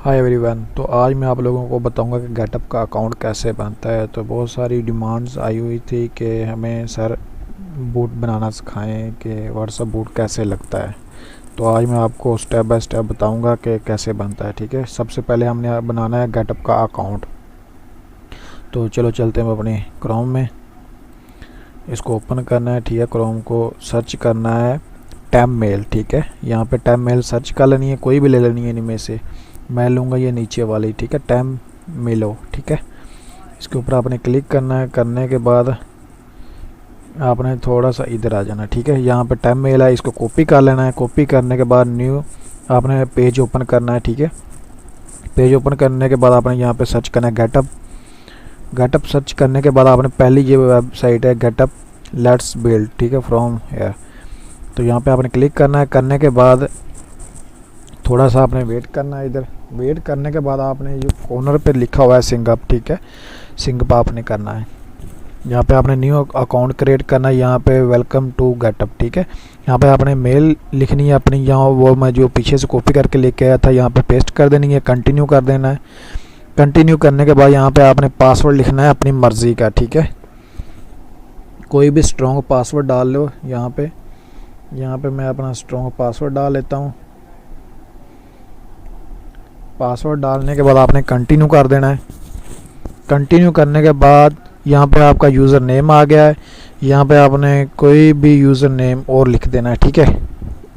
Hi everyone. तो आज मैं आप लोगों को बताऊंगा कि गेटअप का अकाउंट कैसे बनता है। तो बहुत सारी डिमांड्स आई हुई थी कि हमें सर बूट बनाना सिखाएं कि व्हाट्सअप बूट कैसे लगता है। तो आज मैं आपको स्टेप बाय स्टेप बताऊंगा कि कैसे बनता है। ठीक है, सबसे पहले हमने बनाना है गेटअप का अकाउंट। तो चलो चलते हैं अपने क्रोम में, इसको ओपन करना है। ठीक है, क्रोम को सर्च करना है टैब मेल। ठीक है, यहाँ पे टैब मेल सर्च कर लेनी है, कोई भी ले लेनी है इनमें से। मैं लूँगा ये नीचे वाली। ठीक है, टैब मेलो। ठीक है, इसके ऊपर आपने क्लिक करना है। करने के बाद आपने थोड़ा सा इधर आ जाना। ठीक है, यहाँ पे टैब मेल है, इसको कॉपी कर लेना है। कॉपी करने के बाद न्यू आपने पेज ओपन करना है। ठीक है, पेज ओपन करने के बाद आपने यहाँ पे सर्च करना है गेटअप। गेटअप सर्च करने के बाद आपने पहली ये वेबसाइट है गेटअप लेट्स बिल्ड। ठीक है, फ्रॉम हेयर। तो यहाँ पे आपने क्लिक करना है। करने के बाद थोड़ा सा आपने वेट करना है। इधर वेट करने के बाद आपने जो कॉर्नर पे लिखा हुआ है सिंगअप, ठीक है, सिंगअप आपने करना है। यहाँ पे आपने न्यू अकाउंट क्रिएट करना है। यहाँ पे वेलकम टू गेटअप। ठीक है, यहाँ पे आपने मेल लिखनी है अपनी, यहाँ वो मैं जो पीछे से कॉपी करके लेके आया था यहाँ पे पेस्ट कर देनी है। कंटिन्यू कर देना है। कंटिन्यू करने के बाद यहाँ पे आपने पासवर्ड लिखना है अपनी मर्ज़ी का। ठीक है, कोई भी स्ट्रॉन्ग पासवर्ड डाल लो। यहाँ पे मैं अपना स्ट्रॉन्ग पासवर्ड डाल लेता हूँ। पासवर्ड डालने के बाद आपने कंटिन्यू कर देना है। कंटिन्यू करने के बाद यहाँ पे आपका यूज़र नेम आ गया है। यहाँ पे आपने कोई भी यूज़र नेम और लिख देना है। ठीक है,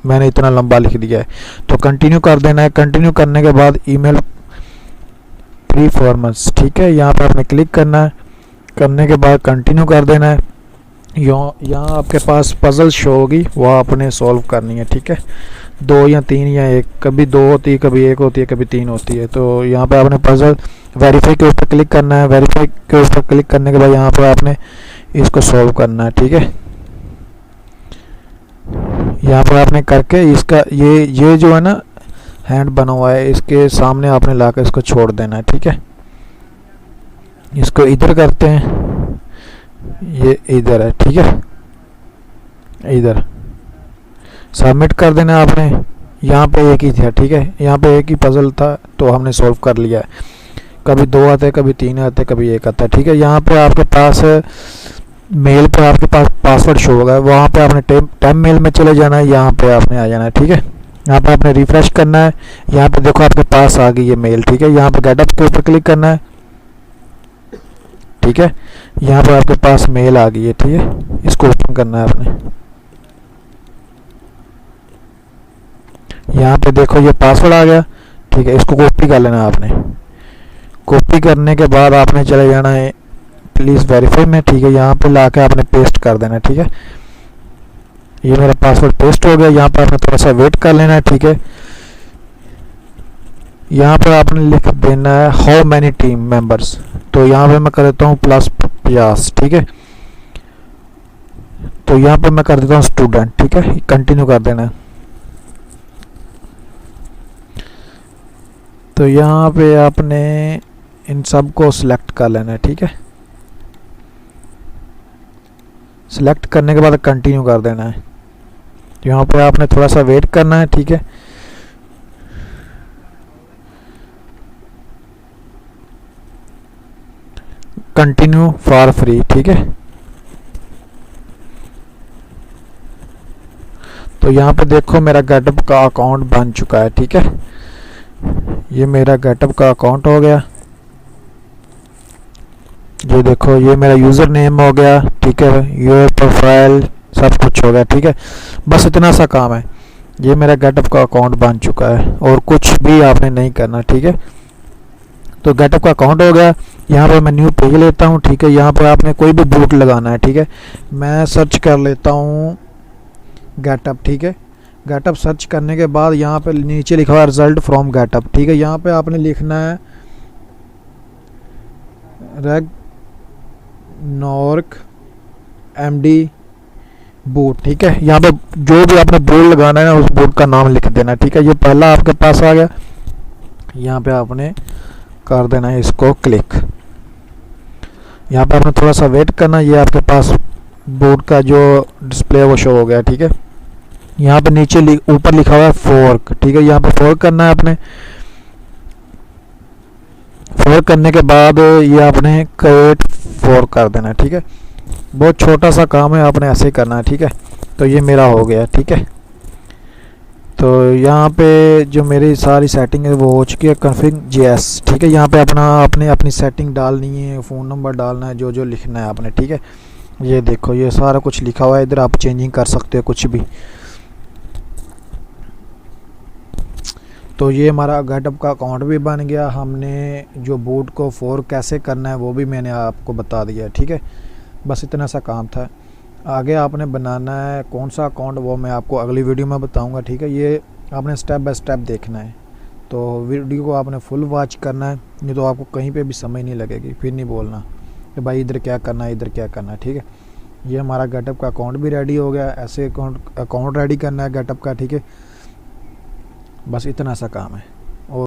मैंने इतना लंबा लिख दिया है। तो कंटिन्यू कर देना है। कंटिन्यू करने के बाद ईमेल परफॉर्मेंस। ठीक है, यहाँ पे आपने क्लिक करना है। करने के बाद कंटिन्यू कर देना है। यहाँ आपके पास पजल शो होगी, वो आपने सॉल्व करनी है। ठीक है, 2 या 3 या 1, कभी 2 होती है, कभी 1 होती है, कभी 3 होती है। तो यहाँ पे आपने पजल वेरीफाई के ऊपर क्लिक करना है। वेरीफाई के ऊपर क्लिक करने के बाद यहाँ पे आपने इसको सॉल्व करना है। ठीक है, यहाँ पर आपने करके इसका ये जो है ना हैंड बना हुआ है, इसके सामने आपने लाकर इसको छोड़ देना है। ठीक है, इसको इधर करते हैं, ये इधर है। ठीक है, इधर सबमिट कर देना है आपने। यहाँ पे एक ही था। ठीक है, यहाँ पे एक ही पजल था तो हमने सॉल्व कर लिया है। कभी 2 आते, कभी 3 आते, कभी 1 आता है। ठीक है, यहाँ पे आपके पास मेल पे आपके पास पासवर्ड शो होगा, वहाँ पे आपने टैब मेल में चले जाना है। यहाँ पे आपने आ जाना है। ठीक है, यहाँ पे आपने रिफ्रेश करना है। यहाँ पे देखो आपके पास आ गई ये मेल। ठीक है, यहाँ पे गेटअप के ऊपर क्लिक करना है। ठीक है, यहाँ पर आपके पास मेल आ गई है। ठीक है, इसको ओपन करना है आपने। यहाँ पे देखो ये पासवर्ड आ गया। ठीक है, इसको कॉपी कर लेना है आपने। कॉपी करने के बाद आपने चले जाना है प्लीज़ वेरीफाई में। ठीक है, यहाँ पे लाके आपने पेस्ट कर देना है। ठीक है, ये मेरा पासवर्ड पेस्ट हो गया। यहाँ पर आपने थोड़ा सा वेट कर लेना है। ठीक है, यहाँ पर आपने लिख देना है हाउ मैनी टीम मेंबर्स। तो यहाँ पे मैं कर देता हूँ +50। ठीक है, तो यहाँ पे मैं कर देता हूँ स्टूडेंट। ठीक है, कंटिन्यू कर देना है। तो यहाँ पे आपने इन सब को सिलेक्ट कर लेना है। ठीक है, सिलेक्ट करने के बाद कंटिन्यू कर देना है। यहाँ पे आपने थोड़ा सा वेट करना है। ठीक है, कंटिन्यू फॉर फ्री। ठीक है, तो यहाँ पे देखो मेरा गेटअप का अकाउंट बन चुका है। ठीक है, ये मेरा गेटअप का अकाउंट हो गया। ये देखो ये मेरा यूज़र नेम हो गया। ठीक है, योर प्रोफाइल सब कुछ हो गया। ठीक है, बस इतना सा काम है। ये मेरा गेटअप का अकाउंट बन चुका है और कुछ भी आपने नहीं करना। ठीक है, तो गेटअप का अकाउंट हो गया। यहाँ पे मैं न्यू पेज लेता हूँ। ठीक है, यहाँ पर आपने कोई भी बूट लगाना है। ठीक है, मैं सर्च कर लेता हूँ गेटअप। ठीक है, गेटअप सर्च करने के बाद यहाँ पे नीचे लिखा हुआ है रिजल्ट फ्रॉम गेटअप। ठीक है, यहाँ पे आपने लिखना है रेग नॉर्क MD बूट। ठीक है, यहाँ पे जो भी आपने बूट लगाना है उस बूट का नाम लिख देना। ठीक है, ये पहला आपके पास आ गया। यहाँ पे आपने कर देना है इसको क्लिक। यहाँ पे आपने थोड़ा सा वेट करना। ये आपके पास बूट का जो डिस्प्ले है वो शो हो गया। ठीक है, यहाँ पे नीचे ऊपर लिखा हुआ है फोर्क। ठीक है, यहाँ पे फोर्क करना है आपने। फोर करने के बाद ये आपने क्रिएट फोर कर देना है, ठीक है। बहुत छोटा सा काम है, आपने ऐसे ही करना है, ठीक है। तो ये मेरा हो गया, ठीक है। तो यहाँ पे जो मेरी सारी सेटिंग है वो हो चुकी है कॉन्फ़िग जेएस, ठीक है। यहाँ पे आपने अपनी सेटिंग डालनी है, फ़ोन नंबर डालना है, जो जो लिखना है आपने, ठीक है। ये देखो ये सारा कुछ लिखा हुआ है, इधर आप चेंजिंग कर सकते हो कुछ भी। तो ये हमारा गेटअप का अकाउंट भी बन गया। हमने जो बूट को फोर कैसे करना है वो भी मैंने आपको बता दिया, ठीक है। बस इतना सा काम था। आगे आपने बनाना है कौन सा अकाउंट वो मैं आपको अगली वीडियो में बताऊंगा, ठीक है। ये आपने स्टेप बाय स्टेप देखना है, तो वीडियो को आपने फुल वॉच करना है, नहीं तो आपको कहीं पे भी समझ नहीं लगेगी, फिर नहीं बोलना कि भाई इधर क्या करना है, इधर क्या करना है, ठीक है। ये हमारा गेटअप का अकाउंट भी रेडी हो गया। ऐसे अकाउंट रेडी करना है गेटअप का, ठीक है। बस इतना सा काम है।